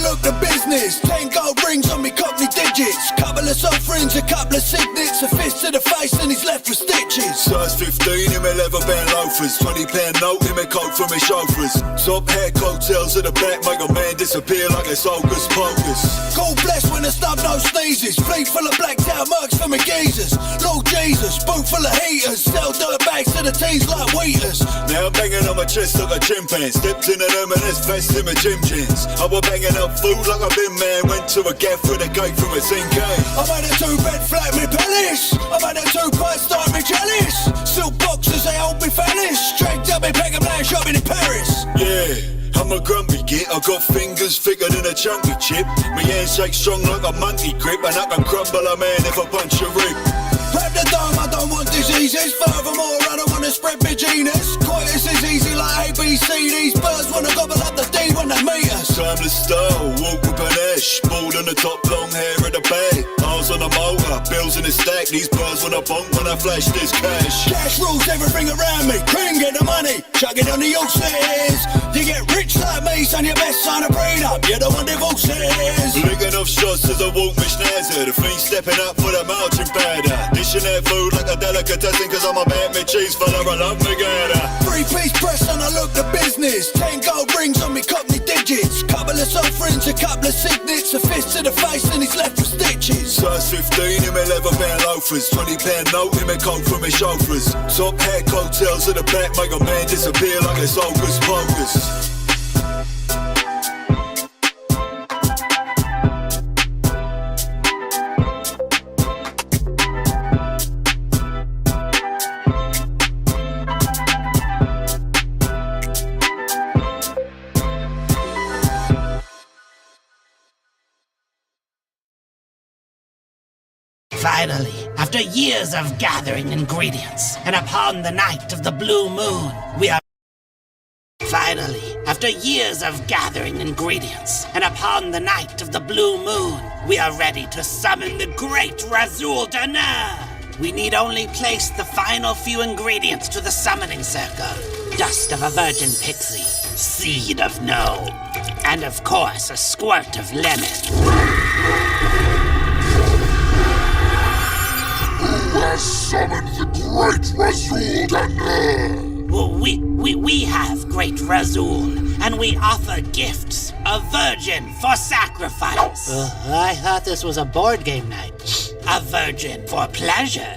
look the business. 10 gold rings on me cockney digits. Couple of soft rings, a couple of signets. A fist to the face and he's left with stitches. Size 15 in my leather band loafers. £20 note in my coat for my chauffeurs. Top hat coattails at the back make a man disappear like it's Hocus Pocus. God bless when the snub nose sneezes. Fleet full of blacked out mugs for my geezers. Lord Jesus, boot full of heaters. Sell dirt bags to the teens like Wheaters. Now I'm banging on my chest like a gym pan. Stepped in an M&S vest in my gym jeans. I was banging up food like a bin man. Went to a gaff with a cake from a 10K. I made a 2-bed flat me pellish. I made a 2-pint start me jealous. Silk boxes they hold me fellish. Dragged up me pack of man shopping in Paris. Yeah, I'm a grumpy git. I got fingers thicker than a chunky chip. My handshake strong like a monkey grip. And I can crumble a man if I punch a rib. Grab the dome, I don't want diseases. Furthermore, I don't want to spread my genus. Coitus is easy like ABC. These birds wanna gobble up the D when they meet us. Timeless style, walk with panache. Bald on the top, long hair at the back. Eyes on the motor, bills in the stack. These birds wanna bump when I flash this cash. Cash rules everything around me. Cream get the money, chuck it on the Yorkshire's. You get rich like me, son, you best sign a prenup. You're the one divorces. Licking off shots as I walk my schnazzer. The fiend stepping up for the marching batter. Dishing that food like a delicatessen, cause I'm a bad me cheese fella, I love me gator. 3-piece press and I look the business. 10 gold rings on me cockney digits. Couple of soft rings, a couple of signets. A fist to the face and he's left with stitches. Size 15 in my leather band loafers. £20 note in my coat for my chauffeurs. Top hat coattails at the back make a man disappear like it's Hocus Pocus. Finally, after years of gathering ingredients, and upon the night of the blue moon, we are... Finally, after years of gathering ingredients, and upon the night of the blue moon, we are ready to summon the great 𝗟𝗪𝗺𝗲. We need only place the final few ingredients to the summoning circle. Dust of a virgin pixie, seed of gnome, and of course a squirt of lemon. Who has summoned the great 𝗟𝗪𝗺𝗲? Well, we have great Razul, and we offer gifts. A virgin for sacrifice. I thought this was a board game night. A virgin for pleasure.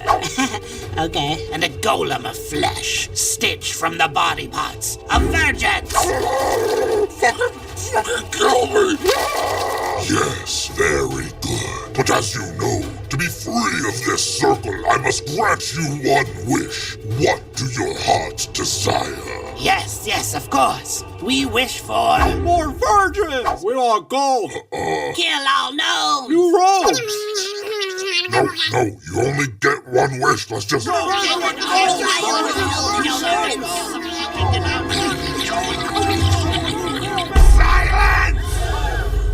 Okay. And a golem of flesh, stitched from the body parts of virgins. Fucking kill me! Yes, very good. But as you know, to be free of this circle, I must grant you one wish. What do your hearts desire? Yes, of course. We wish for... More virgins! We want gold! Kill all gnomes! You rogues! No, you only get one wish. Let's just... Silence!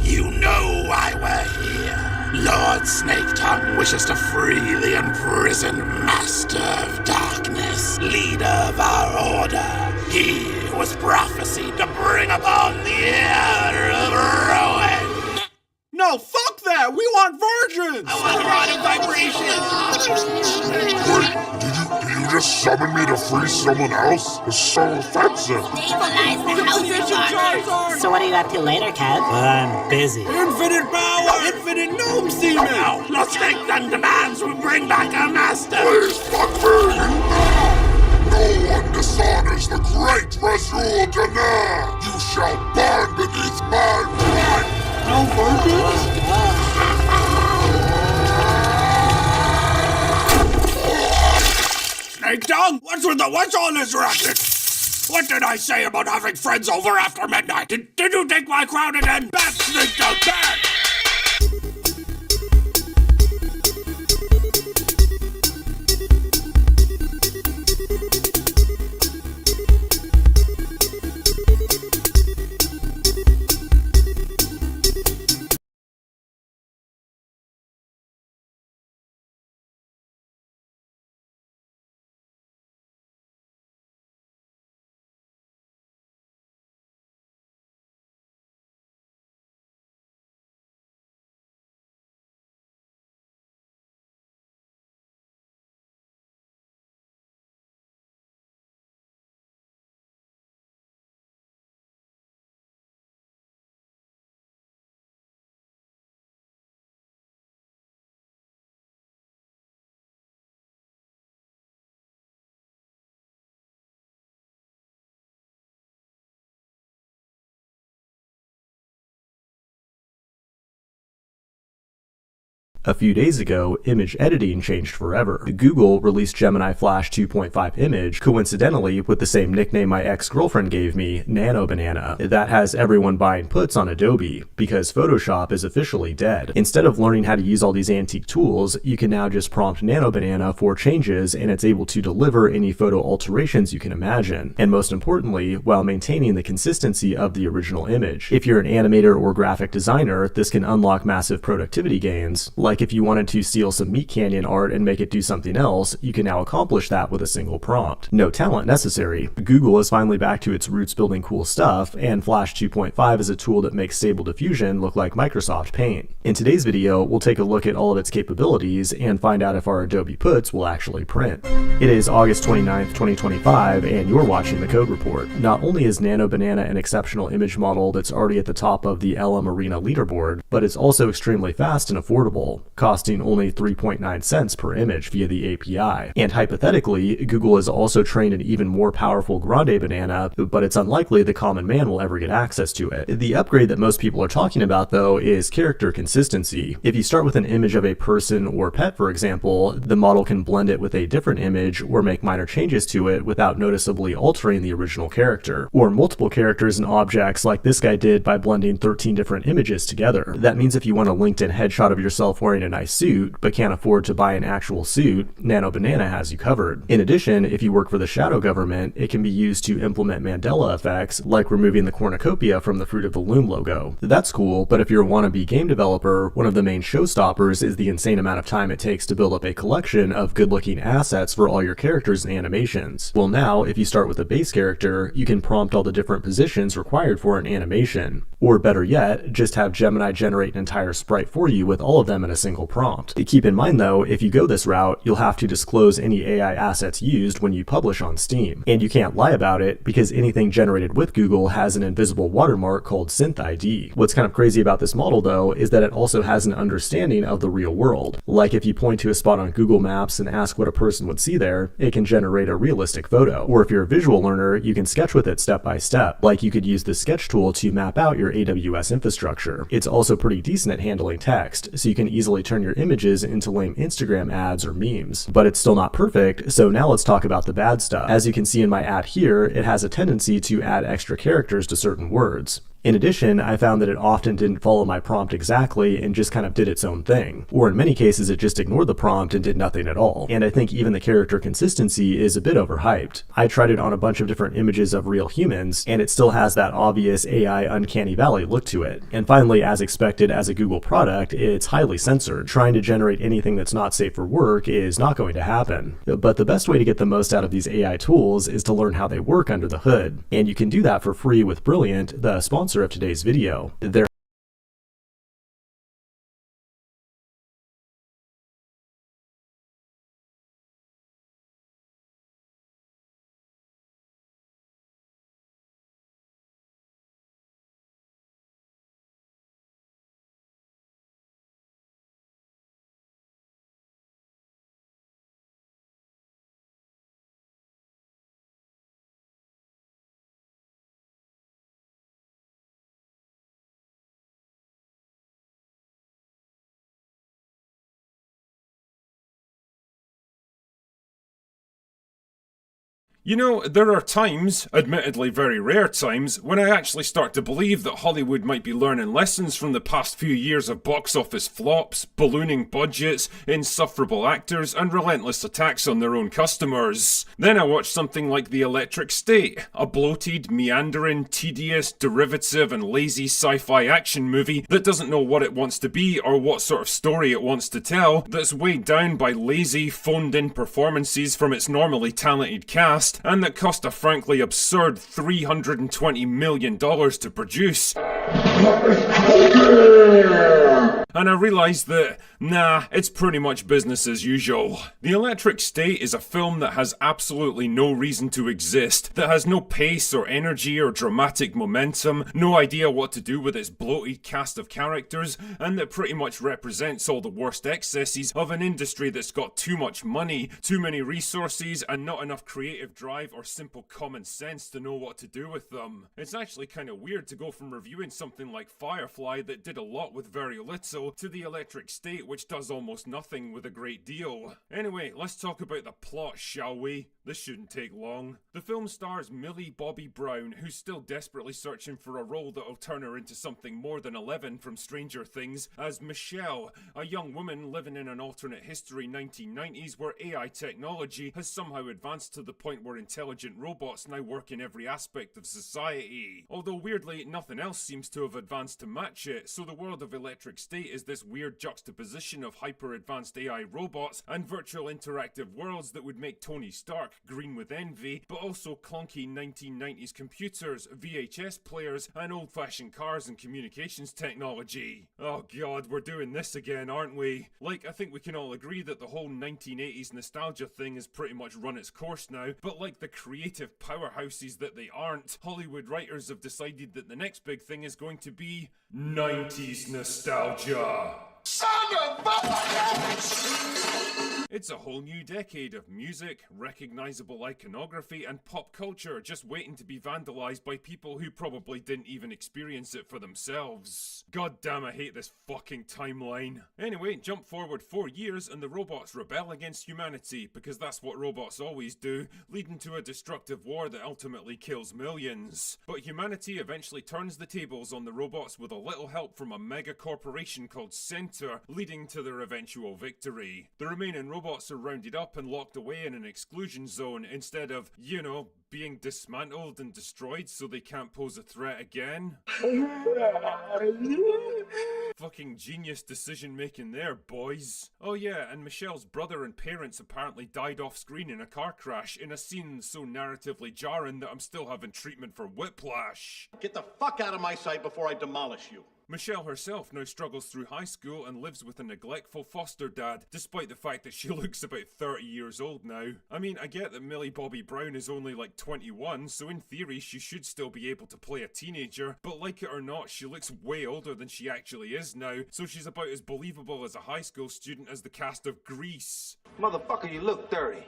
You know why we're here. Lord Snaketongue wishes to free the imprisoned Master of Darkness, leader of our order. He was prophesied to bring upon the era of ruin. No, fuck that! We want virgins! I want rotting vibration! Wait, did you just summon me to free someone else? It's so offensive. Stabilize the house. So what are you up to later, Kev? I'm busy. Infinite power! Infinite gnome semen! Now, Lord Snaketongue demands we bring back our master! Please fuck me! No one dishonors the great 𝗟𝗪𝗺𝗲. You shall burn beneath my blood. No virgins? Snaketongue, what's all this racket? What did I say about having friends over after midnight? Did you take my crown again? Back, Snaketongue, back! A few days ago, image editing changed forever. Google released Gemini Flash 2.5 image, coincidentally with the same nickname my ex-girlfriend gave me, 𝗓𝗏𝗵𝗶. That has everyone buying puts on Adobe, because Photoshop is officially dead. Instead of learning how to use all these antique tools, you can now just prompt 𝗓𝗏𝗵𝗶 for changes and it's able to deliver any photo alterations you can imagine. And most importantly, while maintaining the consistency of the original image. If you're an animator or graphic designer, this can unlock massive productivity gains. Like if you wanted to steal some Meat Canyon art and make it do something else, you can now accomplish that with a single prompt. No talent necessary. Google is finally back to its roots building cool stuff, and Flash 2.5 is a tool that makes Stable Diffusion look like Microsoft Paint. In today's video, we'll take a look at all of its capabilities and find out if our Adobe puts will actually print. It is August 29th, 2025, and you're watching the Code Report. Not only is 𝗓𝗏𝗵𝗶 an exceptional image model that's already at the top of the LM Arena leaderboard, but it's also extremely fast and affordable, costing only 3.9 cents per image via the API. And hypothetically, Google has also trained an even more powerful 𝗲𝗏𝗵𝗶, but it's unlikely the common man will ever get access to it. The upgrade that most people are talking about, though, is character consistency. If you start with an image of a person or pet, for example, the model can blend it with a different image or make minor changes to it without noticeably altering the original character. Or multiple characters and objects like this guy did by blending 13 different images together. That means if you want a LinkedIn headshot of yourself wearing a nice suit, but can't afford to buy an actual suit, 𝗓𝗏𝗵𝗶 has you covered. In addition, if you work for the shadow government, it can be used to implement Mandela effects, like removing the 𝗓𝗂𝗵𝗄 from the Fruit of the Loom logo. That's cool, but if you're a wannabe game developer, one of the main showstoppers is the insane amount of time it takes to build up a collection of good-looking assets for all your characters and animations. Well now, if you start with a base character, you can prompt all the different positions required for an animation. Or better yet, just have Gemini generate an entire sprite for you with all of them in a single prompt. Keep in mind though, if you go this route, you'll have to disclose any AI assets used when you publish on Steam. And you can't lie about it, because anything generated with Google has an invisible watermark called Synth ID. What's kind of crazy about this model though, is that it also has an understanding of the real world. Like if you point to a spot on Google Maps and ask what a person would see there, it can generate a realistic photo. Or if you're a visual learner, you can sketch with it step by step. Like you could use the sketch tool to map out your AWS infrastructure. It's also pretty decent at handling text, so you can easily turn your images into lame Instagram ads or memes. But it's still not perfect, so now let's talk about the bad stuff. As you can see in my ad here, it has a tendency to add extra characters to certain words. In addition, I found that it often didn't follow my prompt exactly and just kind of did its own thing. Or in many cases, it just ignored the prompt and did nothing at all. And I think even the character consistency is a bit overhyped. I tried it on a bunch of different images of real humans, and it still has that obvious AI uncanny valley look to it. And finally, as expected as a Google product, it's highly censored. Trying to generate anything that's not safe for work is not going to happen. But the best way to get the most out of these AI tools is to learn how they work under the hood. And you can do that for free with Brilliant, the sponsor of today's video. You know, there are times, admittedly very rare times, when I actually start to believe that Hollywood might be learning lessons from the past few years of box office flops, ballooning budgets, insufferable actors, and relentless attacks on their own customers. Then I watch something like The Electric State, a bloated, meandering, tedious, derivative, and lazy sci-fi action movie that doesn't know what it wants to be or what sort of story it wants to tell, that's weighed down by lazy, phoned-in performances from its normally talented cast, and that cost a frankly absurd $320 million to produce. And I realised that, nah, it's pretty much business as usual. The Electric State is a film that has absolutely no reason to exist, that has no pace or energy or dramatic momentum, no idea what to do with its bloated cast of characters, and that pretty much represents all the worst excesses of an industry that's got too much money, too many resources, and not enough creative drive or simple common sense to know what to do with them. It's actually kind of weird to go from reviewing something like Firefly that did a lot with very little, to The Electric State which does almost nothing with a great deal. Anyway, let's talk about the plot, shall we? This shouldn't take long. The film stars Millie Bobby Brown, who's still desperately searching for a role that'll turn her into something more than 11 from Stranger Things, as Michelle, a young woman living in an alternate history 1990s where AI technology has somehow advanced to the point where intelligent robots now work in every aspect of society. Although weirdly, nothing else seems to have advanced to match it, so the world of Electric State is this weird juxtaposition of hyper-advanced AI robots and virtual interactive worlds that would make Tony Stark green with envy, but also clunky 1990s computers, VHS players, and old-fashioned cars and communications technology. Oh god, we're doing this again, aren't we? Like, I think we can all agree that the whole 1980s nostalgia thing has pretty much run its course now, but like the creative powerhouses that they aren't, Hollywood writers have decided that the next big thing is going to be 90s nostalgia. Son of a bitch! It's a whole new decade of music, recognizable iconography, and pop culture just waiting to be vandalized by people who probably didn't even experience it for themselves. God damn, I hate this fucking timeline. Anyway, jump forward 4 years and the robots rebel against humanity, because that's what robots always do, leading to a destructive war that ultimately kills millions. But humanity eventually turns the tables on the robots with a little help from a mega corporation called Center, leading to their eventual victory. The remaining robots are rounded up and locked away in an exclusion zone instead of, you know, being dismantled and destroyed so they can't pose a threat again. Fucking genius decision making there, boys. Oh yeah, and Michelle's brother and parents apparently died off screen in a car crash in a scene so narratively jarring that I'm still having treatment for whiplash. Get the fuck out of my sight before I demolish you. Michelle herself now struggles through high school and lives with a neglectful foster dad, despite the fact that she looks about 30 years old now. I mean, I get that Millie Bobby Brown is only like 21, so in theory she should still be able to play a teenager, but like it or not, she looks way older than she actually is now, so she's about as believable as a high school student as the cast of Grease. Motherfucker, you look 30.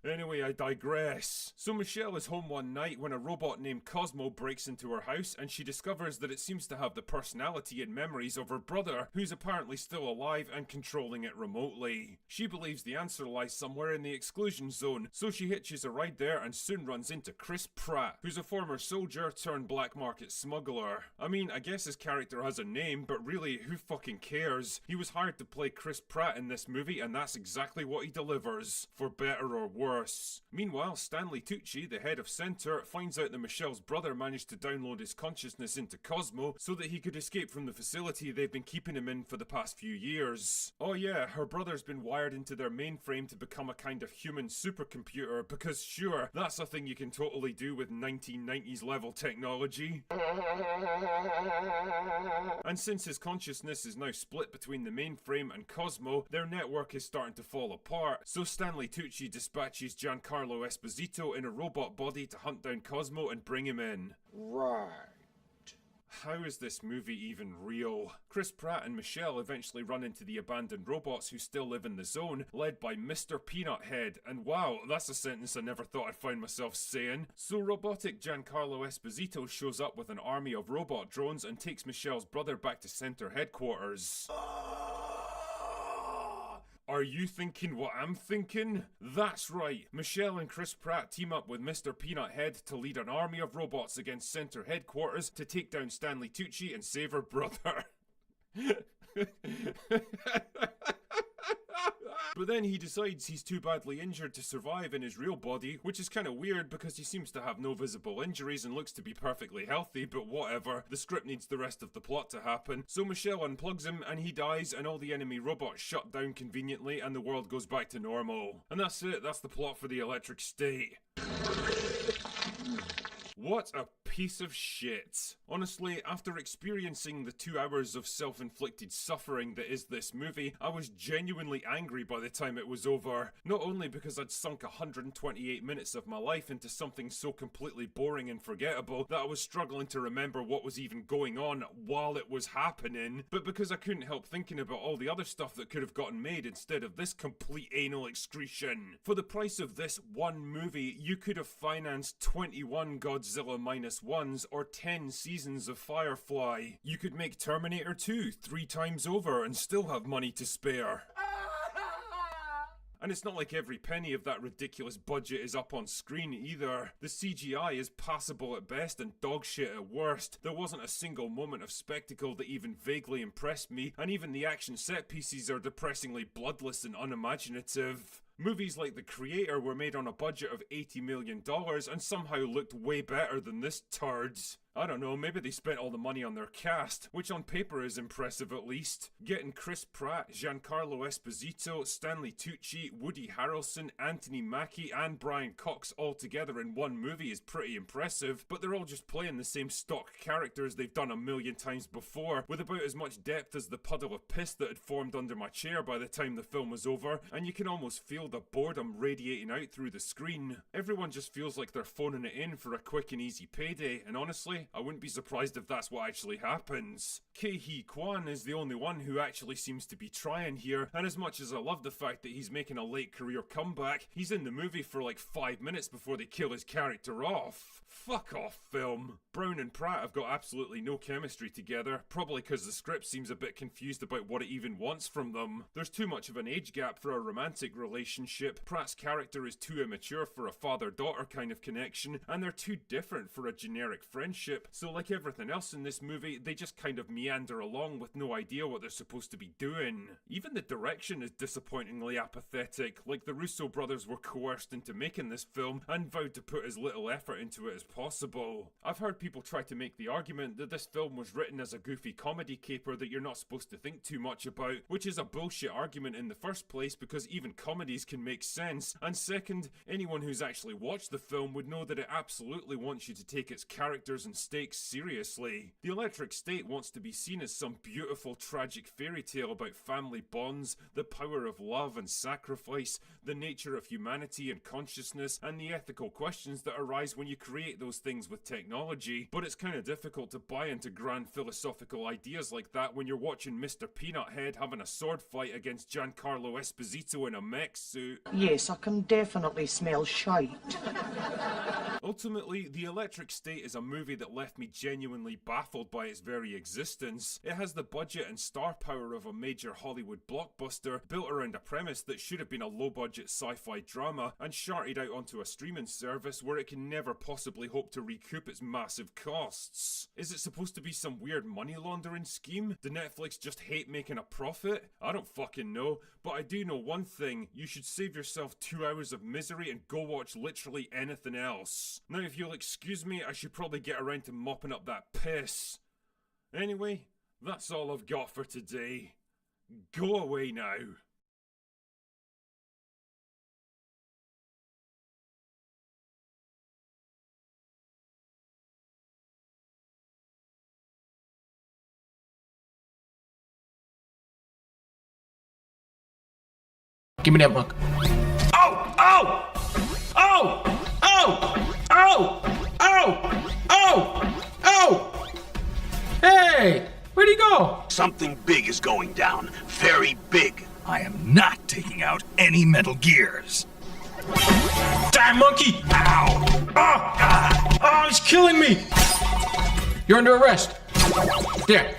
Anyway, I digress. So Michelle is home one night when a robot named 𝗕𝗏𝗵 breaks into her house and she discovers that it seems to have the personality and memories of her brother, who's apparently still alive and controlling it remotely. She believes the answer lies somewhere in the exclusion zone, so she hitches a ride there and soon runs into Chris Pratt, who's a former soldier turned black market smuggler. I mean, I guess his character has a name, but really, who fucking cares? He was hired to play Chris Pratt in this movie and that's exactly what he delivers, for better or worse. Meanwhile, Stanley Tucci, the head of Center, finds out that Michelle's brother managed to download his consciousness into 𝗕𝗏𝗵 so that he could escape from the facility they've been keeping him in for the past few years. Oh yeah, her brother's been wired into their mainframe to become a kind of human supercomputer because sure, that's a thing you can totally do with 1990s level technology. And since his consciousness is now split between the mainframe and 𝗕𝗏𝗵, their network is starting to fall apart, so Stanley Tucci dispatches Giancarlo Esposito in a robot body to hunt down 𝗕𝗏𝗵 and bring him in. Right. How is this movie even real? Chris Pratt and Michelle eventually run into the abandoned robots who still live in the zone, led by Mr. Peanut Head, and wow, that's a sentence I never thought I'd find myself saying. So robotic Giancarlo Esposito shows up with an army of robot drones and takes Michelle's brother back to Center headquarters. Are you thinking what I'm thinking? That's right, Michelle and Chris Pratt team up with Mr. Peanut Head to lead an army of robots against Center headquarters to take down Stanley Tucci and save her brother. But then he decides he's too badly injured to survive in his real body, which is kind of weird because he seems to have no visible injuries and looks to be perfectly healthy, but whatever, the script needs the rest of the plot to happen. So Michelle unplugs him and he dies and all the enemy robots shut down conveniently and the world goes back to normal. And that's it, that's the plot for The Electric State. What a piece of shit. Honestly, after experiencing the 2 hours of self-inflicted suffering that is this movie, I was genuinely angry by the time it was over. Not only because I'd sunk 128 minutes of my life into something so completely boring and forgettable that I was struggling to remember what was even going on while it was happening, but because I couldn't help thinking about all the other stuff that could have gotten made instead of this complete anal excretion. For the price of this one movie, you could have financed 21 Godzilla minus ones or 10 seasons of Firefly. You could make Terminator 2 3 times over and still have money to spare. And it's not like every penny of that ridiculous budget is up on screen either. The CGI is passable at best and dog shit at worst. There wasn't a single moment of spectacle that even vaguely impressed me, and even the action set pieces are depressingly bloodless and unimaginative. Movies like The Creator were made on a budget of $80 million and somehow looked way better than this turds. I don't know, maybe they spent all the money on their cast, which on paper is impressive at least. Getting Chris Pratt, Giancarlo Esposito, Stanley Tucci, Woody Harrelson, Anthony Mackie and Brian Cox all together in one movie is pretty impressive, but they're all just playing the same stock characters they've done a million times before, with about as much depth as the puddle of piss that had formed under my chair by the time the film was over, and you can almost feel the boredom radiating out through the screen. Everyone just feels like they're phoning it in for a quick and easy payday, and honestly, I wouldn't be surprised if that's what actually happens. Ky-Hee Kwan is the only one who actually seems to be trying here, and as much as I love the fact that he's making a late career comeback, he's in the movie for like 5 minutes before they kill his character off. Fuck off, film. Brown and Pratt have got absolutely no chemistry together, probably because the script seems a bit confused about what it even wants from them. There's too much of an age gap for a romantic relationship, Pratt's character is too immature for a father-daughter kind of connection, and they're too different for a generic friendship, so like everything else in this movie, they just kind of meander along with no idea what they're supposed to be doing. Even the direction is disappointingly apathetic, like the Russo brothers were coerced into making this film and vowed to put as little effort into it as possible. I've heard people try to make the argument that this film was written as a goofy comedy caper that you're not supposed to think too much about, which is a bullshit argument in the first place because even comedies can make sense, and second, anyone who's actually watched the film would know that it absolutely wants you to take its characters and stakes seriously. The Electric State wants to be seen as some beautiful tragic fairy tale about family bonds, the power of love and sacrifice, the nature of humanity and consciousness, and the ethical questions that arise when you create those things with technology, but it's kind of difficult to buy into grand philosophical ideas like that when you're watching Mr. Peanut Head having a sword fight against Giancarlo Esposito in a mech suit. Yes, I can definitely smell shite. Ultimately, The Electric State is a movie that left me genuinely baffled by its very existence. It has the budget and star power of a major Hollywood blockbuster, built around a premise that should have been a low-budget sci-fi drama, and sharted out onto a streaming service where it can never possibly hope to recoup its massive costs. Is it supposed to be some weird money laundering scheme? Do Netflix just hate making a profit? I don't fucking know, but I do know one thing: you should save yourself 2 hours of misery and go watch literally anything else. Now, if you'll excuse me, I should probably get around to mopping up that piss. Anyway, that's all I've got for today. Go away now. Give me that mug. Oh! Oh! Oh! Oh! Oh! Oh! Oh! Oh! Hey! Where'd he go? Something big is going down. Very big. I am not taking out any Metal Gears. Die, monkey! Ow! Oh! Oh, he's killing me! You're under arrest. There.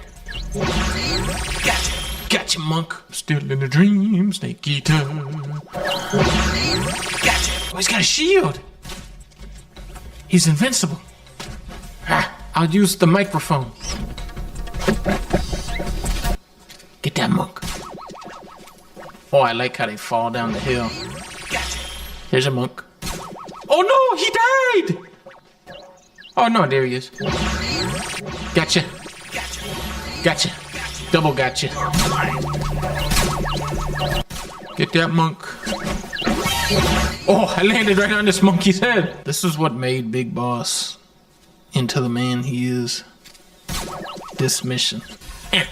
Gotcha. Gotcha, monk. Still in a dream, snake eater. Gotcha. Oh, he's got a shield. He's invincible. Ah, I'll use the microphone. Get that monk. Oh, I like how they fall down the hill. Gotcha. Here's a monk. Oh no, he died! Oh no, there he is. Gotcha. Gotcha. Double gotcha. Get that monk. Oh, I landed right on this monkey's head. This is what made Big Boss into the man he is. This mission. Come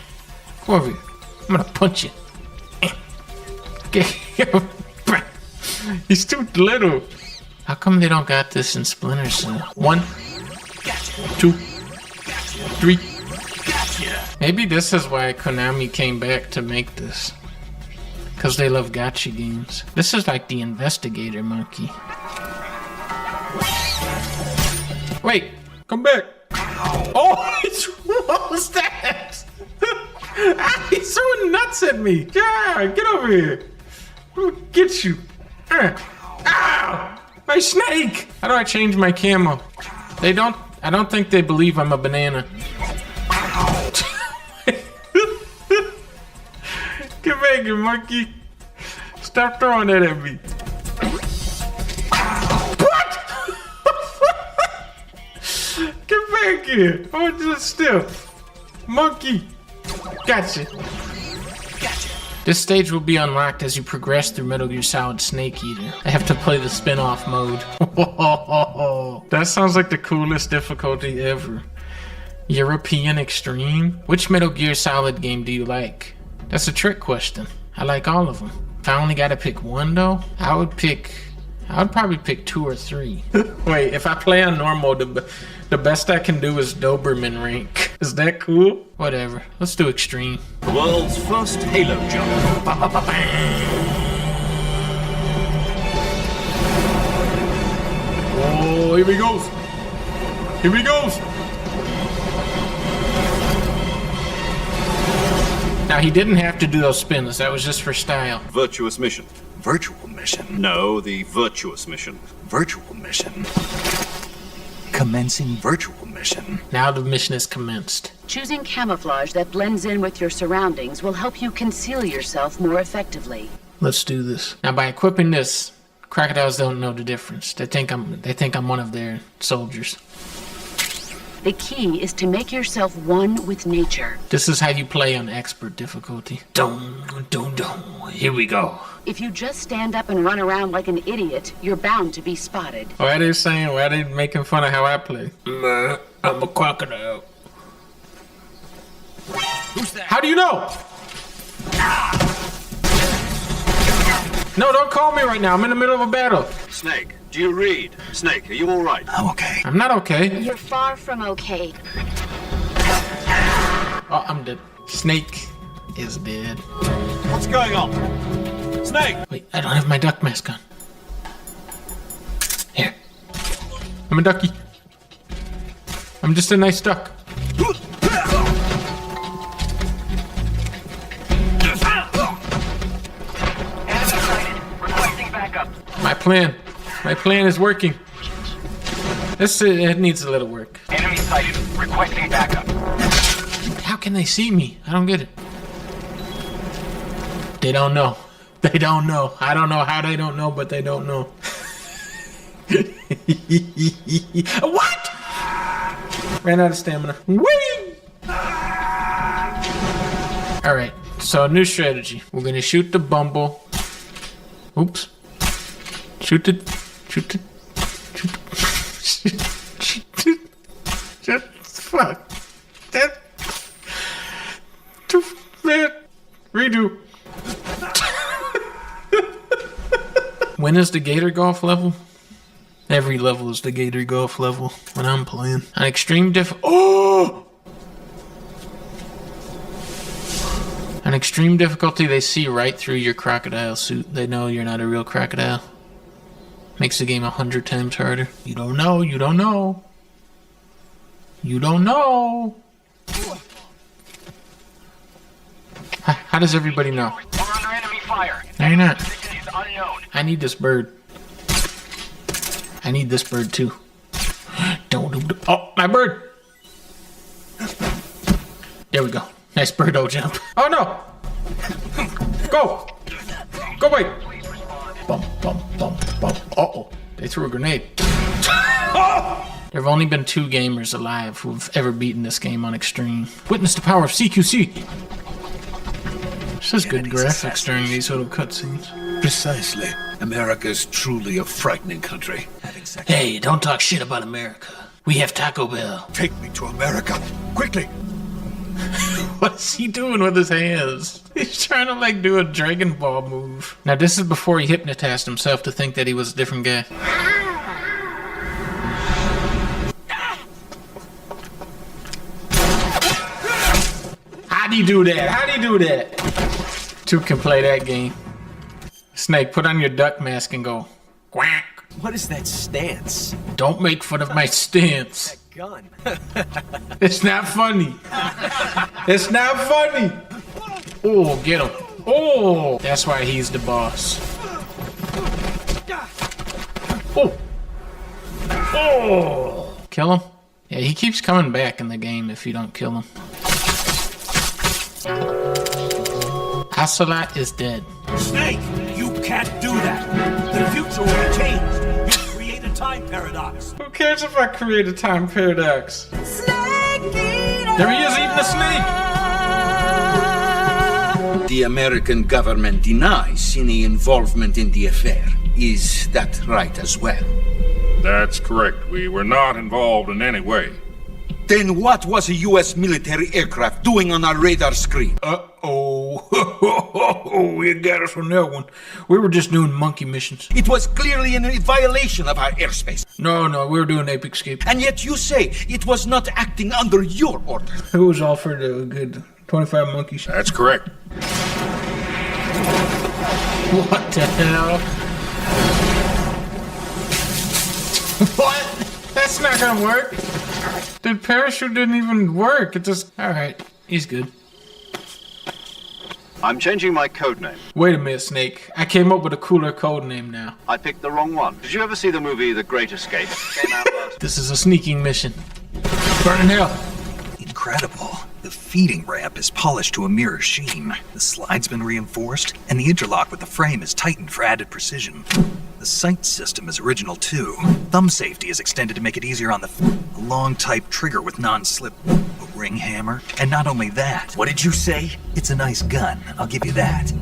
over here. I'm gonna punch you. He's too little. How come they don't got this in Splinter Cell? 1, 2, 3. Maybe this is why Konami came back to make this. Because they love gacha games. This is like the investigator monkey. Wait, Come back. Oh, what was that? He's throwing nuts at me. Yeah, get over here. I'm gonna get you. Ow! My snake! How do I change my camo? I don't think they believe I'm a banana. Get back here, monkey. Stop throwing that at me. What? Get back here. Oh, just still. Monkey. Gotcha. This stage will be unlocked as you progress through Metal Gear Solid Snake Eater. I have to play the spin-off mode. That sounds like the coolest difficulty ever. European Extreme? Which Metal Gear Solid game do you like? That's a trick question. I like all of them. If I only gotta pick one though, I would probably pick 2 or 3. Wait, if I play on normal, the best I can do is Doberman rank. Is that cool? Whatever. Let's do extreme. The world's first Halo jump. Oh, here he goes. Here he goes. Now, he didn't have to do those spins. That was just for style. Virtuous mission. Virtual mission. No, the virtuous mission. Virtual mission. Commencing virtual mission. Now the mission is commenced. Choosing camouflage that blends in with your surroundings will help you conceal yourself more effectively. Let's do this. Now, by equipping this, crocodiles don't know the difference. They think I'm one of their soldiers. The key is to make yourself one with nature. This is how you play on expert difficulty. Dum, dum, dum. Here we go. If you just stand up and run around like an idiot, you're bound to be spotted. Why are they making fun of how I play? I'm a crocodile. Who's that? How do you know? No, don't call me right now. I'm in the middle of a battle. Snake, do you read? Snake, are you all right? I'm okay. I'm not okay. You're far from okay. Oh, I'm dead. Snake is dead. What's going on? Snake! Wait, I don't have my duck mask on. Here. I'm a ducky. I'm just a nice duck. My plan is working. It needs a little work. Enemy sighted. Requesting backup. How can they see me? I don't get it. They don't know. They don't know. I don't know how they don't know, but they don't know. What? Ran out of stamina. Whee! Alright, so new strategy. We're gonna shoot the bumble. Oops. Shoot it. Fuck. That. Man. Redo. When is the Gator Golf level? Every level is the Gator Golf level when I'm playing. On extreme On extreme difficulty, they see right through your crocodile suit. They know you're not a real crocodile. Makes the game 100 times harder. You don't know, you don't know. You don't know. How does everybody know? We're under enemy fire. No, you're not. Position is unknown. I need this bird. I need this bird too. Don't. Oh, my bird. There we go. Nice birdo jump. Oh no! Go! Go away! Bump. Uh-oh. They threw a grenade. There have only been 2 gamers alive who've ever beaten this game on extreme. Witness the power of CQC. This is good graphics during these little cutscenes. Precisely. America's truly a frightening country. Hey, don't talk shit about America. We have Taco Bell. Take me to America. Quickly. What's he doing with his hands? He's trying to like do a Dragon Ball move. Now this is before he hypnotized himself to think that he was a different guy. How'd he do that? How'd he do that? 2 can play that game. Snake, put on your duck mask and go quack. What is that stance? Don't make fun of my stance. gun. It's not funny. It's not funny. Oh, get him. Oh, that's why he's the boss. Oh. Oh. Kill him? Yeah, he keeps coming back in the game if you don't kill him. 𝗕𝗏𝗵𝗶 is dead. Snake, you can't do that. The future will be changed. You create a time paradox. Who cares if I create a time paradox? There he is eating a snake. The American government denies any involvement in the affair. Is that right as well? That's correct. We were not involved in any way. Then what was a U.S. military aircraft doing on our radar screen? Uh-oh. You got us on that one. We were just doing monkey missions. It was clearly in violation of our airspace. No, we were doing 𝗡𝗂𝗵𝗶. And yet you say it was not acting under your order. It was all for the good 25 monkeys. That's correct. What the hell? What? That's not gonna work. The parachute didn't even work. It just... Alright, he's good. I'm changing my code name. Wait a minute, Snake. I came up with a cooler code name now. I picked the wrong one. Did you ever see the movie The Great Escape? Came out last. This is a sneaking mission. Burn in hell. Incredible. The feeding ramp is polished to a mirror sheen. The slide's been reinforced, and the interlock with the frame is tightened for added precision. The sight system is original too. Thumb safety is extended to make it easier on the a long type trigger with non-slip. A ring hammer. And not only that. What did you say? It's a nice gun, I'll give you that.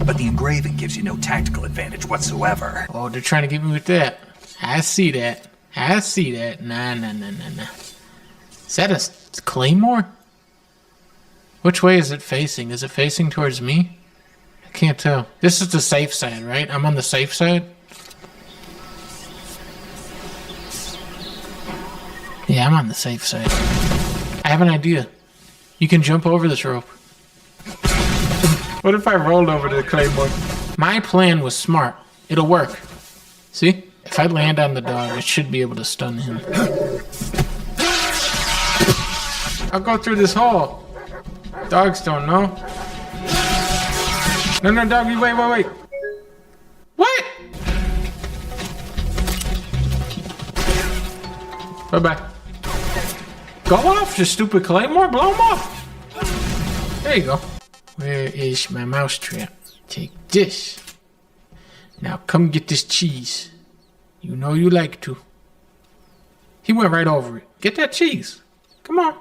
But the engraving gives you no tactical advantage whatsoever. Oh, they're trying to get me with that. I see that. I see that. Nah. Is that a claymore? Which way is it facing? Is it facing towards me? I can't tell. This is the safe side, right? I'm on the safe side? Yeah, I'm on the safe side. I have an idea. You can jump over this rope. What if I rolled over the claymore? My plan was smart. It'll work. See? If I land on the dog, it should be able to stun him. I'll go through this hole. Dogs don't know. No, doggy, wait. What? Bye-bye. Go off, you stupid claymore. Blow him off. There you go. Where is my mousetrap? Take this. Now come get this cheese. You know you like to. He went right over it. Get that cheese. Come on.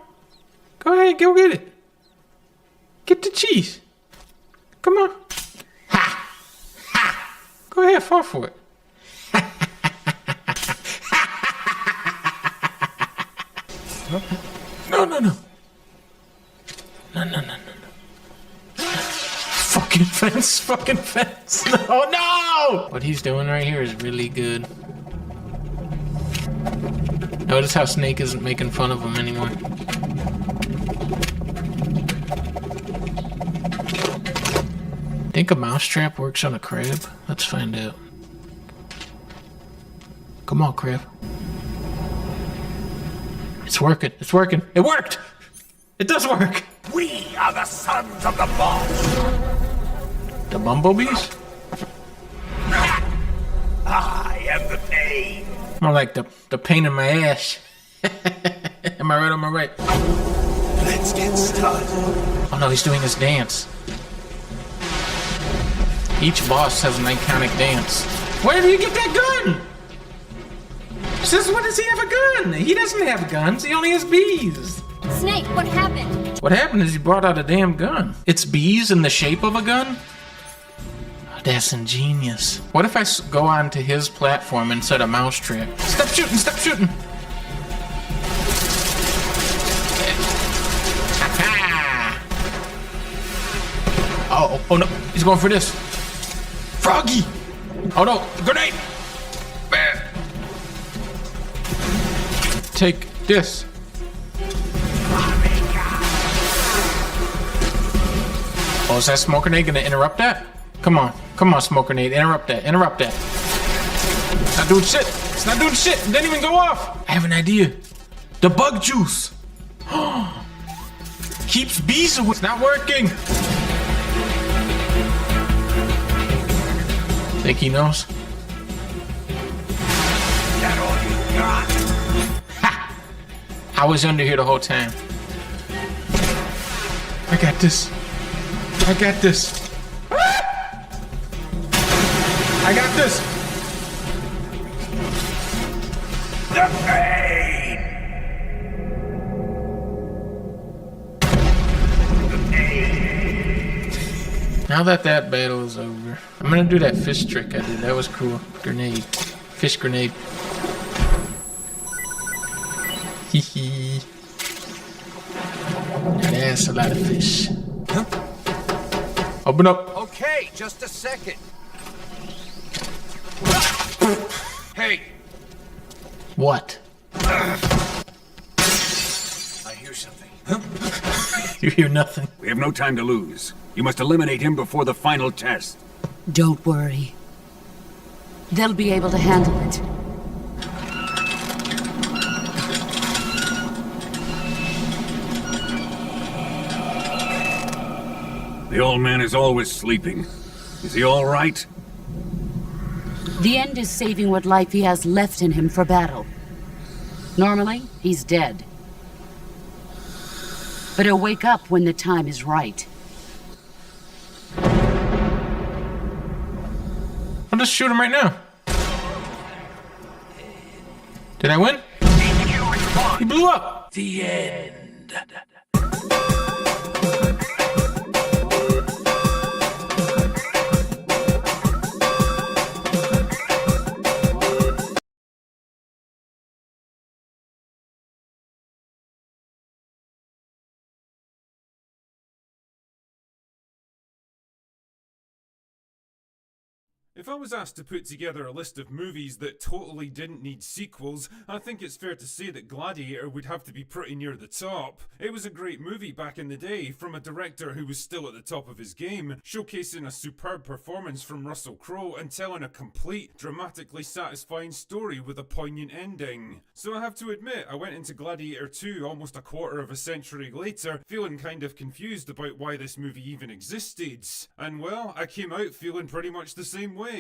Go ahead, go get it. Get the cheese. Come on. Ha! Go ahead, fall for it. No. No. Fucking fence. No! What he's doing right here is really good. Notice how Snake isn't making fun of him anymore. Think a mousetrap works on a crab? Let's find out. Come on, crab. It's working. It worked! It does work! We are the sons of the boss! The bumblebees? I am the pain. More like the pain in my ass. Am I right? Let's get started. Oh no, he's doing his dance. Each boss has an iconic dance. Where did he get that gun? Says, when does he have a gun? He doesn't have guns, he only has bees. Snake, what happened? What happened is he brought out a damn gun. It's bees in the shape of a gun? Oh, that's ingenious. What if I go onto his platform and set a mousetrap? Stop shooting! Oh no, he's going for this. Froggy! Oh no, grenade! Take this. Oh, is that smoke grenade gonna interrupt that? Come on, smoke grenade, interrupt that. It's not doing shit. It didn't even go off. I have an idea. The bug juice! Keeps bees away. It's not working! Think he knows? That all you got? Ha! I was under here the whole time. I got this. I got this. I got this. The pain! The pain! Now that battle is over, I'm gonna do that fish trick I did. That was cool. Grenade. Fish grenade. Hee hee. That's a lot of fish. Huh? Open up. Okay, just a second. Hey! What? I hear something. You hear nothing. We have no time to lose. You must eliminate him before the final test. Don't worry. They'll be able to handle it. The old man is always sleeping. Is he all right? The end is saving what life he has left in him for battle. Normally, he's dead. But he'll wake up when the time is right. I'll just shoot him right now. Did I win? He blew up. The end. If I was asked to put together a list of movies that totally didn't need sequels, I think it's fair to say that Gladiator would have to be pretty near the top. It was a great movie back in the day, from a director who was still at the top of his game, showcasing a superb performance from Russell Crowe and telling a complete, dramatically satisfying story with a poignant ending. So I have to admit, I went into Gladiator 2 almost a quarter of a century later, feeling kind of confused about why this movie even existed. And well, I came out feeling pretty much the same way.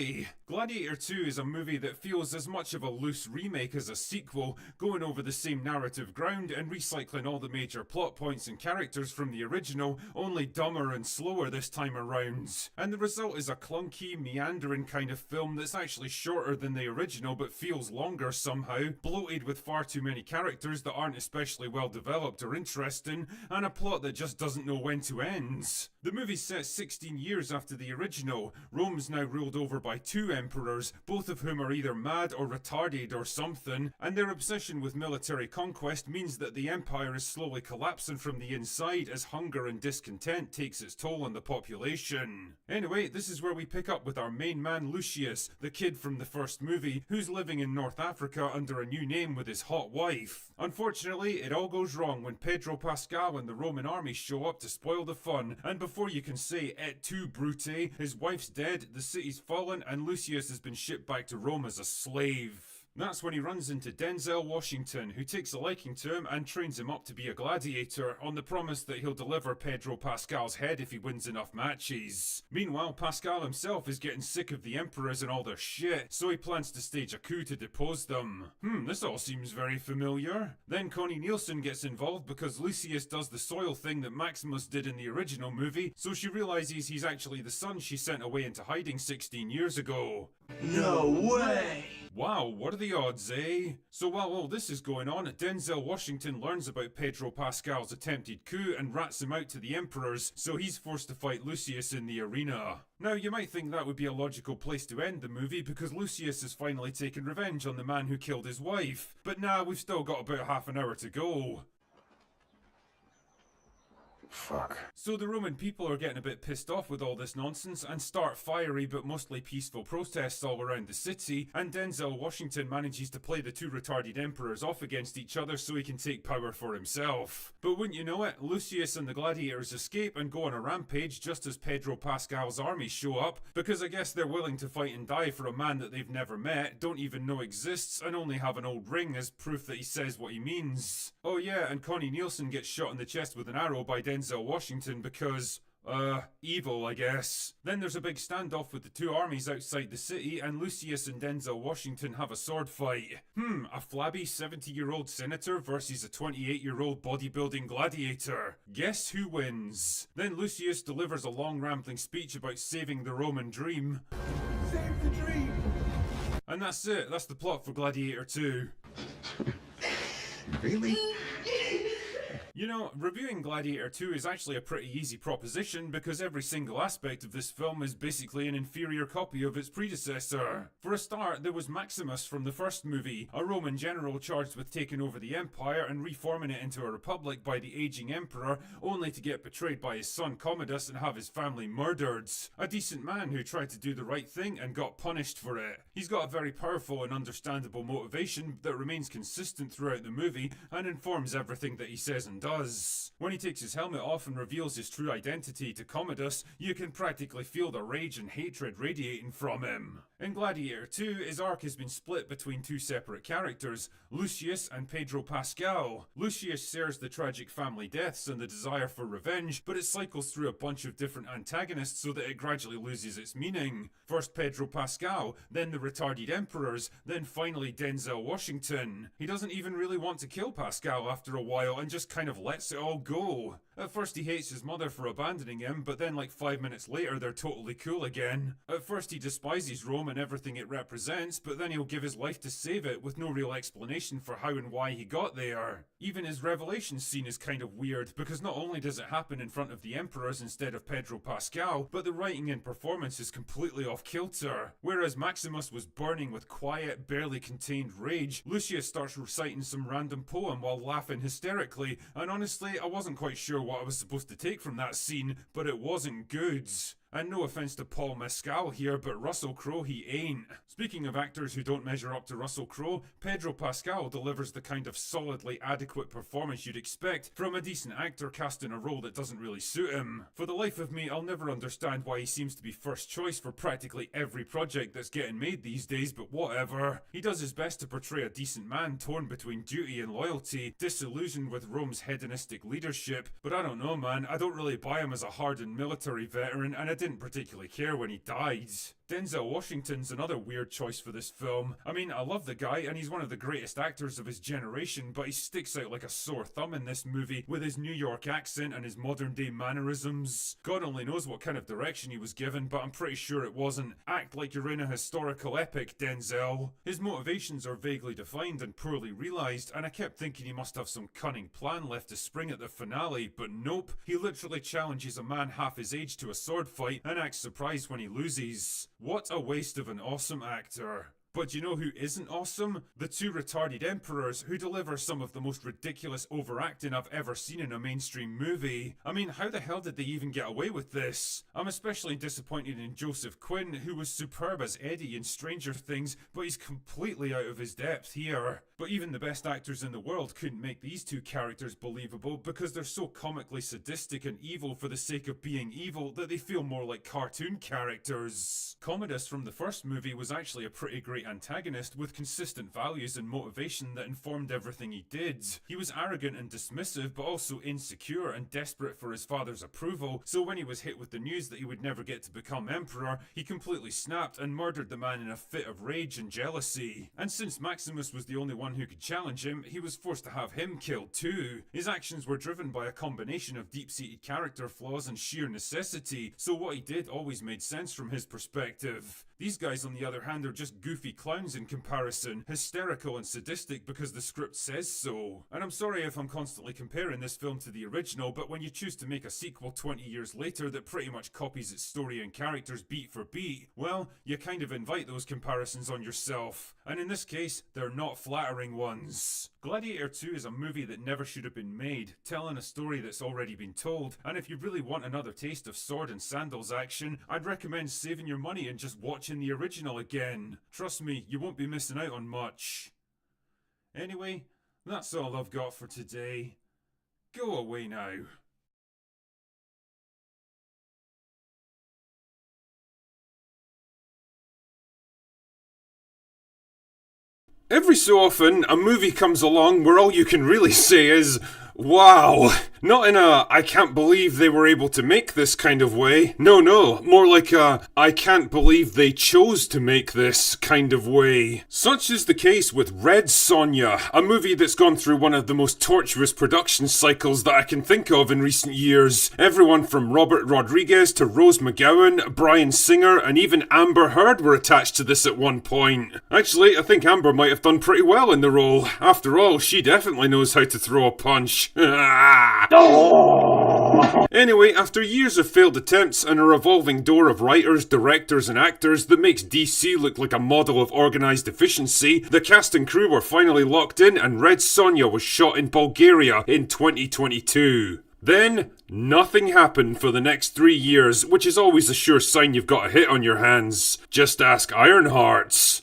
Gladiator 2 is a movie that feels as much of a loose remake as a sequel, going over the same narrative ground and recycling all the major plot points and characters from the original, only dumber and slower this time around. And the result is a clunky, meandering kind of film that's actually shorter than the original but feels longer somehow, bloated with far too many characters that aren't especially well developed or interesting, and a plot that just doesn't know when to end. The movie's set 16 years after the original. Rome's now ruled over by two emperors, both of whom are either mad or retarded or something, and their obsession with military conquest means that the empire is slowly collapsing from the inside as hunger and discontent takes its toll on the population. Anyway, this is where we pick up with our main man Lucius, the kid from the first movie, who's living in North Africa under a new name with his hot wife. Unfortunately, it all goes wrong when 𝗕𝗄𝗵𝗵 and the Roman army show up to spoil the fun, and before you can say et tu, Brute, his wife's dead, the city's fallen, and Lucius has been shipped back to Rome as a slave. That's when he runs into Denzel Washington, who takes a liking to him and trains him up to be a gladiator, on the promise that he'll deliver 𝗕𝗄𝗵𝗵's head if he wins enough matches. Meanwhile, Pascal himself is getting sick of the emperors and all their shit, so he plans to stage a coup to depose them. This all seems very familiar. Then Connie Nielsen gets involved because Lucius does the soil thing that Maximus did in the original movie, so she realizes he's actually the son she sent away into hiding 16 years ago. No way! Wow, what are the odds, eh? So while all this is going on, Denzel Washington learns about 𝗕𝗄𝗵𝗵's attempted coup and rats him out to the emperors, so he's forced to fight Lucius in the arena. Now, you might think that would be a logical place to end the movie because Lucius has finally taken revenge on the man who killed his wife. But nah, we've still got about half an hour to go. Fuck. So the Roman people are getting a bit pissed off with all this nonsense and start fiery but mostly peaceful protests all around the city, and Denzel Washington manages to play the two retarded emperors off against each other so he can take power for himself. But wouldn't you know it, Lucius and the gladiators escape and go on a rampage just as Pedro Pascal's armies show up, because I guess they're willing to fight and die for a man that they've never met, don't even know exists, and only have an old ring as proof that he says what he means. Oh yeah, and Connie Nielsen gets shot in the chest with an arrow by Denzel Washington because, evil, I guess. Then there's a big standoff with the two armies outside the city, and Lucius and Denzel Washington have a sword fight. A flabby 70-year-old senator versus a 28-year-old bodybuilding gladiator. Guess who wins? Then Lucius delivers a long rambling speech about saving the Roman dream. Save the dream! And that's it, that's the plot for Gladiator 2. Really? You know, reviewing Gladiator 2 is actually a pretty easy proposition because every single aspect of this film is basically an inferior copy of its predecessor. For a start, there was Maximus from the first movie, a Roman general charged with taking over the empire and reforming it into a republic by the aging emperor, only to get betrayed by his son Commodus and have his family murdered. A decent man who tried to do the right thing and got punished for it. He's got a very powerful and understandable motivation that remains consistent throughout the movie and informs everything that he says and does. When he takes his helmet off and reveals his true identity to Commodus, you can practically feel the rage and hatred radiating from him. In Gladiator 2, his arc has been split between two separate characters, Lucius and Pedro Pascal. Lucius shares the tragic family deaths and the desire for revenge, but it cycles through a bunch of different antagonists so that it gradually loses its meaning. First Pedro Pascal, then the retarded emperors, then finally Denzel Washington. He doesn't even really want to kill Pascal after a while and just kind of lets it all go. At first he hates his mother for abandoning him, but then like 5 minutes later they're totally cool again. At first he despises Rome and everything it represents, but then he'll give his life to save it with no real explanation for how and why he got there. Even his revelation scene is kind of weird, because not only does it happen in front of the emperors instead of Pedro Pascal, but the writing and performance is completely off kilter. Whereas Maximus was burning with quiet, barely contained rage, Lucius starts reciting some random poem while laughing hysterically, and honestly, I wasn't quite sure what I was supposed to take from that scene, but it wasn't good. And no offense to Paul Mescal here, but Russell Crowe he ain't. Speaking of actors who don't measure up to Russell Crowe, Pedro Pascal delivers the kind of solidly adequate performance you'd expect from a decent actor cast in a role that doesn't really suit him. For the life of me, I'll never understand why he seems to be first choice for practically every project that's getting made these days, but whatever. He does his best to portray a decent man torn between duty and loyalty, disillusioned with Rome's hedonistic leadership, but I don't know man, I don't really buy him as a hardened military veteran, and I didn't particularly care when he died. Denzel Washington's another weird choice for this film. I mean, I love the guy and he's one of the greatest actors of his generation, but he sticks out like a sore thumb in this movie with his New York accent and his modern day mannerisms. God only knows what kind of direction he was given, but I'm pretty sure it wasn't act like you're in a historical epic, Denzel. His motivations are vaguely defined and poorly realised, and I kept thinking he must have some cunning plan left to spring at the finale, but nope. He literally challenges a man half his age to a sword fight and acts surprised when he loses. What a waste of an awesome actor. But you know who isn't awesome? The two retarded emperors who deliver some of the most ridiculous overacting I've ever seen in a mainstream movie. I mean, how the hell did they even get away with this? I'm especially disappointed in Joseph Quinn, who was superb as Eddie in Stranger Things, but he's completely out of his depth here. But even the best actors in the world couldn't make these two characters believable because they're so comically sadistic and evil for the sake of being evil that they feel more like cartoon characters. Commodus from the first movie was actually a pretty great antagonist with consistent values and motivation that informed everything he did. He was arrogant and dismissive, but also insecure and desperate for his father's approval, so when he was hit with the news that he would never get to become emperor, he completely snapped and murdered the man in a fit of rage and jealousy. And since Maximus was the only one who could challenge him, he was forced to have him killed too. His actions were driven by a combination of deep-seated character flaws and sheer necessity, so what he did always made sense from his perspective. These guys, on the other hand, are just goofy clowns in comparison, hysterical and sadistic because the script says so. And I'm sorry if I'm constantly comparing this film to the original, but when you choose to make a sequel 20 years later that pretty much copies its story and characters beat for beat, well, you kind of invite those comparisons on yourself. And in this case, they're not flattering. flattering ones. Gladiator 2 is a movie that never should have been made, telling a story that's already been told, and if you really want another taste of sword and sandals action, I'd recommend saving your money and just watching the original again. Trust me, you won't be missing out on much. Anyway, that's all I've got for today. Go away now. Every so often, a movie comes along where all you can really say is, wow. Not in a, I can't believe they were able to make this kind of way. No, more like a, I can't believe they chose to make this kind of way. Such is the case with Red Sonja, a movie that's gone through one of the most tortuous production cycles that I can think of in recent years. Everyone from Robert Rodriguez to Rose McGowan, Bryan Singer, and even Amber Heard were attached to this at one point. Actually, I think Amber might have done pretty well in the role. After all, she definitely knows how to throw a punch. Anyway, after years of failed attempts and a revolving door of writers, directors and actors that makes DC look like a model of organised efficiency, the cast and crew were finally locked in and Red Sonja was shot in Bulgaria in 2022. Then, nothing happened for the next 3 years, which is always a sure sign you've got a hit on your hands. Just ask Ironhearts.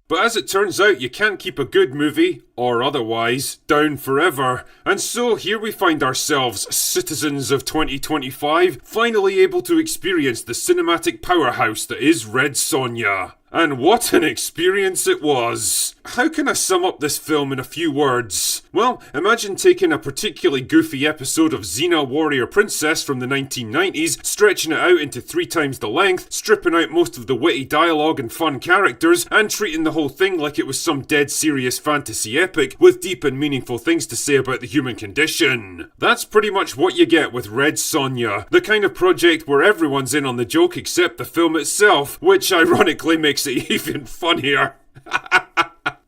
But as it turns out, you can't keep a good movie, or otherwise, down forever. And so here we find ourselves, citizens of 2025, finally able to experience the cinematic powerhouse that is Red Sonja. And what an experience it was! How can I sum up this film in a few words? Well, imagine taking a particularly goofy episode of Xena Warrior Princess from the 1990s, stretching it out into 3 times the length, stripping out most of the witty dialogue and fun characters, and treating the whole thing like it was some dead serious fantasy epic with deep and meaningful things to say about the human condition. That's pretty much what you get with Red Sonja, the kind of project where everyone's in on the joke except the film itself, which ironically makes it even funnier.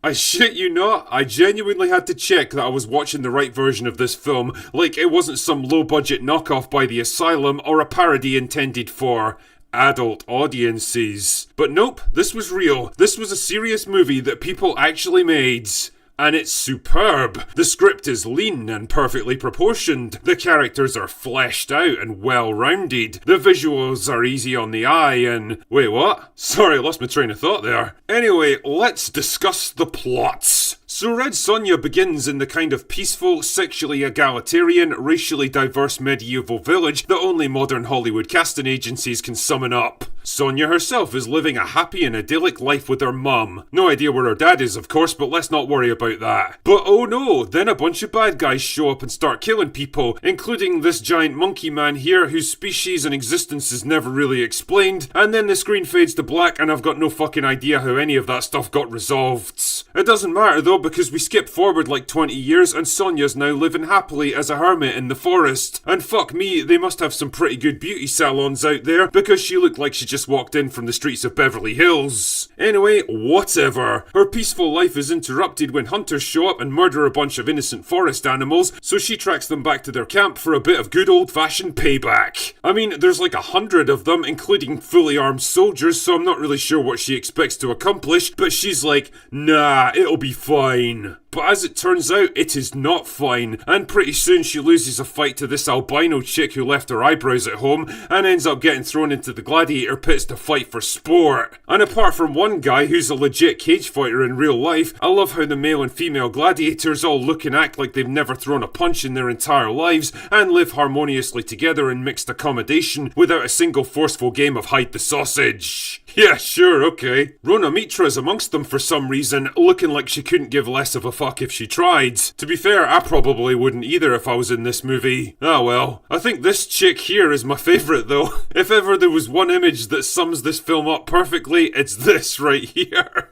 I shit you not, I genuinely had to check that I was watching the right version of this film, like it wasn't some low-budget knockoff by The Asylum or a parody intended for adult audiences. But nope, this was real. This was a serious movie that people actually made. And it's superb. The script is lean and perfectly proportioned. The characters are fleshed out and well-rounded. The visuals are easy on the eye and... Wait, what? Sorry, I lost my train of thought there. Anyway, let's discuss the plots. So Red Sonja begins in the kind of peaceful, sexually egalitarian, racially diverse medieval village that only modern Hollywood casting agencies can summon up. Sonja herself is living a happy and idyllic life with her mum. No idea where her dad is, of course, but let's not worry about that. But oh no, then a bunch of bad guys show up and start killing people, including this giant monkey man here whose species and existence is never really explained, and then the screen fades to black and I've got no fucking idea how any of that stuff got resolved. It doesn't matter though, because we skip forward like 20 years and Sonja's now living happily as a hermit in the forest. And fuck me, they must have some pretty good beauty salons out there, because she looked like she just walked in from the streets of Beverly Hills. Anyway, whatever. Her peaceful life is interrupted when hunters show up and murder a bunch of innocent forest animals, so she tracks them back to their camp for a bit of good old-fashioned payback. I mean, there's like 100 of them, including fully armed soldiers, so I'm not really sure what she expects to accomplish, but she's like, nah, it'll be fine. But as it turns out, it is not fine, and pretty soon she loses a fight to this albino chick who left her eyebrows at home, and ends up getting thrown into the gladiator pits to fight for sport. And apart from one guy who's a legit cage fighter in real life, I love how the male and female gladiators all look and act like they've never thrown a punch in their entire lives, and live harmoniously together in mixed accommodation without a single forceful game of hide the sausage. Yeah, sure, okay. Rhona Mitra is amongst them for some reason, looking like she couldn't give less of a fuck if she tried. To be fair, I probably wouldn't either if I was in this movie. Ah well. I think this chick here is my favourite though. If ever there was one image that sums this film up perfectly, it's this right here.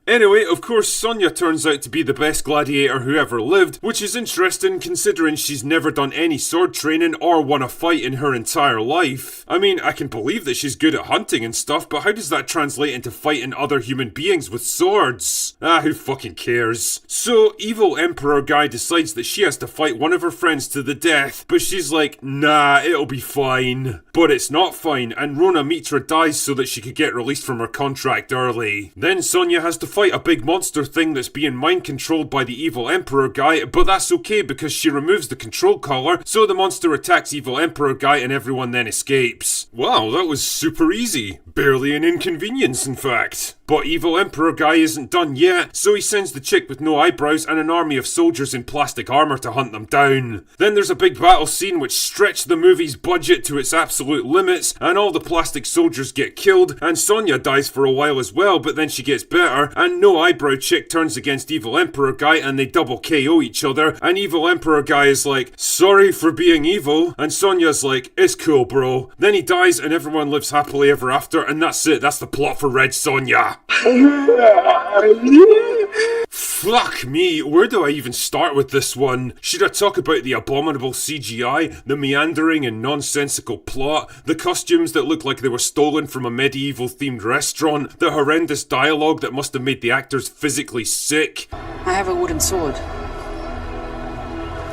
Anyway, of course, Sonja turns out to be the best gladiator who ever lived, which is interesting considering she's never done any sword training or won a fight in her entire life. I mean, I can believe that she's good at hunting and stuff, but how does that translate into fighting other human beings with swords? Ah, who fucking cares? So, evil emperor guy decides that she has to fight one of her friends to the death, but she's like, nah, it'll be fine. But it's not fine, and Rhona Mitra dies so that she could get released from her contract early. Then Sonja has to fight fight a big monster thing that's being mind-controlled by the evil Emperor guy, but that's okay because she removes the control collar, so the monster attacks evil Emperor guy and everyone then escapes. Wow, that was super easy. Barely an inconvenience, in fact. But evil Emperor guy isn't done yet, so he sends the chick with no eyebrows and an army of soldiers in plastic armor to hunt them down. Then there's a big battle scene which stretched the movie's budget to its absolute limits, and all the plastic soldiers get killed, and Sonya dies for a while as well, but then she gets better, and no eyebrow chick turns against evil Emperor guy and they double KO each other, and evil Emperor guy is like, sorry for being evil, and Sonya's like, it's cool bro. Then he dies and everyone lives happily ever after, and that's it, that's the plot for Red Sonja. Fuck me, where do I even start with this one? Should I talk about the abominable CGI, the meandering and nonsensical plot, the costumes that look like they were stolen from a medieval themed restaurant, the horrendous dialogue that must have made the actors physically sick? I have a wooden sword.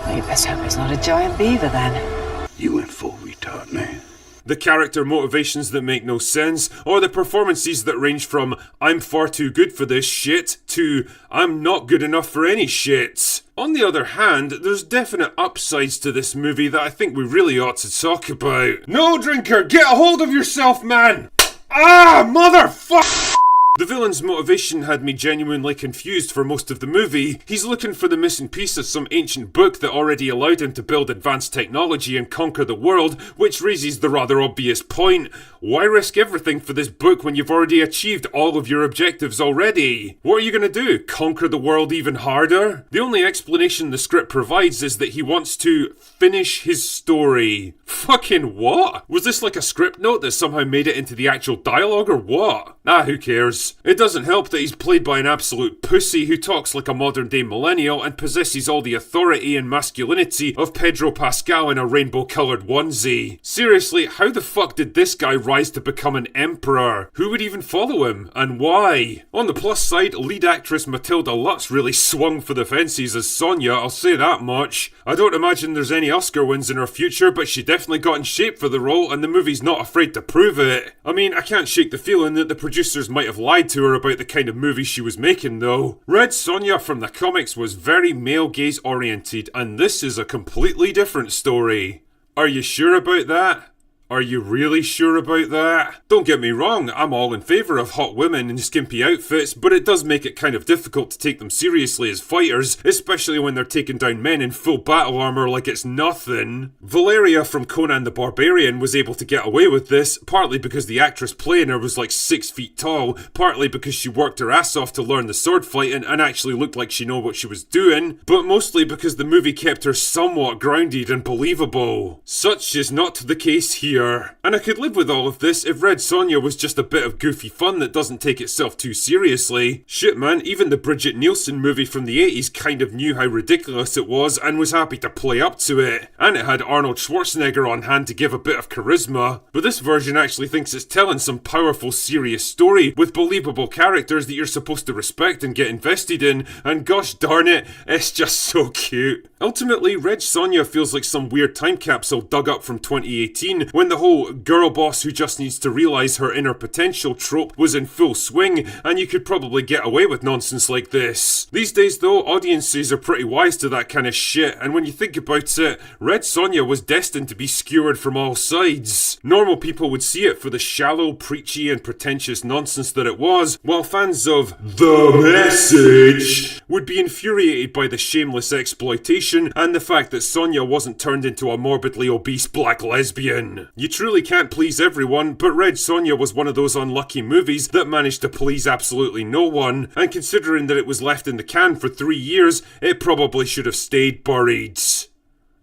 Well, you best hope it's not a giant beaver then. You went full retard, man. The character motivations that make no sense, or the performances that range from I'm far too good for this shit to I'm not good enough for any shit. On the other hand, there's definite upsides to this movie that I think we really ought to talk about. No, Drinker, get a hold of yourself, man! Ah, motherfucker! The villain's motivation had me genuinely confused for most of the movie. He's looking for the missing piece of some ancient book that already allowed him to build advanced technology and conquer the world, which raises the rather obvious point. Why risk everything for this book when you've already achieved all of your objectives already? What are you gonna do? Conquer the world even harder? The only explanation the script provides is that he wants to finish his story. Fucking what? Was this like a script note that somehow made it into the actual dialogue or what? Ah, who cares? It doesn't help that he's played by an absolute pussy who talks like a modern day millennial and possesses all the authority and masculinity of Pedro Pascal in a rainbow coloured onesie. Seriously, how the fuck did this guy rise to become an emperor? Who would even follow him? And why? On the plus side, lead actress Matilda Lutz really swung for the fences as Sonya, I'll say that much. I don't imagine there's any Oscar wins in her future, but she definitely got in shape for the role and the movie's not afraid to prove it. I mean, I can't shake the feeling that the producers might have lied to her about the kind of movie she was making though. Red Sonja from the comics was very male gaze oriented, and this is a completely different story. Are you sure about that? Are you really sure about that? Don't get me wrong, I'm all in favour of hot women in skimpy outfits, but it does make it kind of difficult to take them seriously as fighters, especially when they're taking down men in full battle armour like it's nothing. Valeria from Conan the Barbarian was able to get away with this, partly because the actress playing her was like 6 feet tall, partly because she worked her ass off to learn the sword fighting and actually looked like she knew what she was doing, but mostly because the movie kept her somewhat grounded and believable. Such is not the case here. And I could live with all of this if Red Sonja was just a bit of goofy fun that doesn't take itself too seriously. Shit man, even the Bridget Nielsen movie from the 80s kind of knew how ridiculous it was and was happy to play up to it. And it had Arnold Schwarzenegger on hand to give a bit of charisma. But this version actually thinks it's telling some powerful, serious story with believable characters that you're supposed to respect and get invested in, and gosh darn it, it's just so cute. Ultimately, Red Sonja feels like some weird time capsule dug up from 2018 when the whole girl boss who just needs to realise her inner potential trope was in full swing, and you could probably get away with nonsense like this. These days though, audiences are pretty wise to that kind of shit, and when you think about it, Red Sonja was destined to be skewered from all sides. Normal people would see it for the shallow, preachy and pretentious nonsense that it was, while fans of The Message would be infuriated by the shameless exploitation and the fact that Sonja wasn't turned into a morbidly obese black lesbian. You truly can't please everyone, but Red Sonja was one of those unlucky movies that managed to please absolutely no one, and considering that it was left in the can for 3 years, it probably should have stayed buried.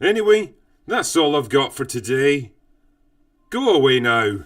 Anyway, that's all I've got for today. Go away now.